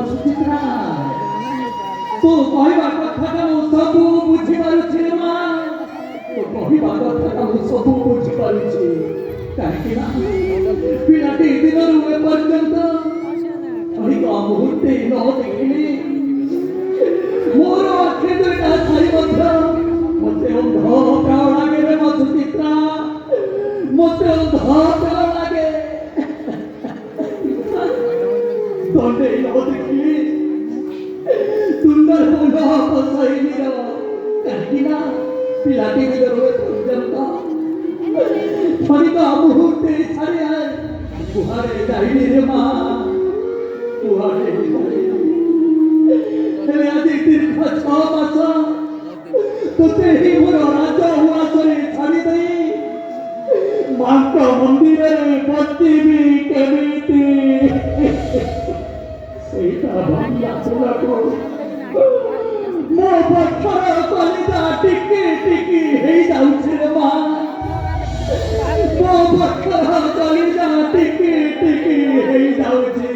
ସୁଚିତ୍ରା ତୁ କହିବା କଥାଟା ମୁଁ ସବୁ ବୁଝିପାରୁଛି ରେ ମା। ତୁ କହିବା କଥାଟା ମୁଁ ସବୁ ବୁଝିପାରୁଛି। କାହିଁକି ନା ପିଲାଟି ଦିନରୁ ଏପର୍ଯ୍ୟନ୍ତ କ୍ଷଣିକ ମୁହୂର୍ତ୍ତେ ନ ଦେଖିଲି ମୋର ଆଖି ଦୁଇଟା ଥାଇ ମଧ୍ୟ ମତେ ଅନ୍ଧ ଲାଗେ ରେ ମା ସୁଚିତ୍ରା, ମତେ ଅନ୍ଧ ଲାଗେ। donde lo देखिए सुंदर होना सही नहीं कहीं ना पिलाती की जरूरत जनता फरिदा मुहूर्ते छाड़े आए तुहारे जाइए रे माँ तुहारे जाइए आदि दीर्घ 6 मास तो तेरी मोर राजा हुआ सरे छाड़ी दई मां का मंदिर रे बत्ती भी केमिति ମୋ ପଥର କଲିଜା ଟିକି ଟିକି ହେଇଯାଉଛି ରେ ମା। ମୋ ପଥର କଲିଜା ଟିକି ଟିକି ହେଇଯାଉଛି।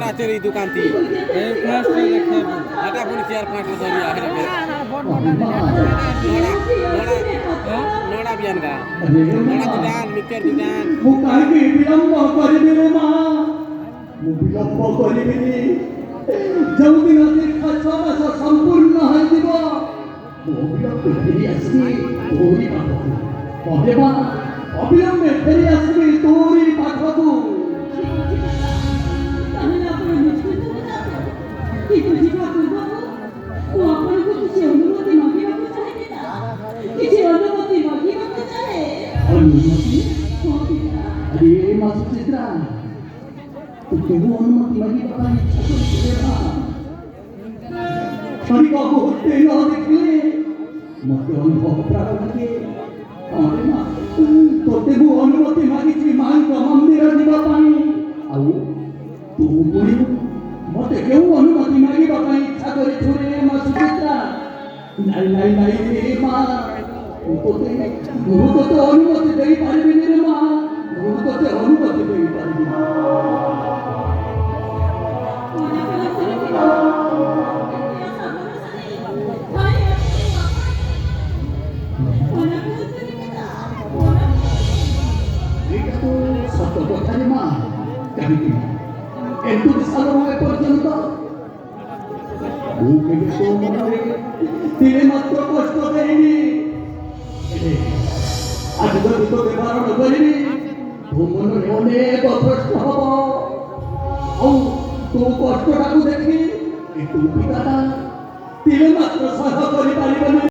रातेरी दुकान थी हटा पुलिस 4-5 धरी आखिर नोड़ा बियान का नोड़ा दुकान मिक्सर दुकान मु काहे विलंब करिबि रे मां मु विलंब करिबिनी जउ दिन दीर्घ 6 मास संपूर्ण होइदिब मु विलंब फेरी आसी तोरी पाखकु कहे मां अविलंबे फेरी आसी तोरी पाखकु। अरे माँ सुचित्रा तुझे वो अनुमति मांगी पता नहीं छुपा क्षणिक मुहूर्ते न देखले मते अनुभव प्राप्त लगे। अरे माँ तोते वो अनुमति मांगी मां का मंदिर जीवा पाई आउ तू पुरी मते केउ अनुमति मांगी पाई इच्छा करे छुरे माँ सुचित्रा। नहीं रे माँ तोते अनुमति दे पारिबिनी रे माँ तोते अनुमति दे पारिबिनी। सत्य कथा रे माँ कहीं एंतु साल पर्यंत ମୁଁ କେବେ ତୋ ମନରେ ଦିନେ ମାତ୍ର କଷ୍ଟ ଦେଇନି। ଆଜି ଯଦି ତୋତେ ବାରଣ କରିବି ତୋ ମନରେ ଅନେକ କଷ୍ଟ ହବ ଆଉ ତୋ କଷ୍ଟଟାକୁ ଦେଖି ତୁ ପିତାଟା ଦିନେ ମାତ୍ର ସହ୍ୟ କରିପାରିବନି।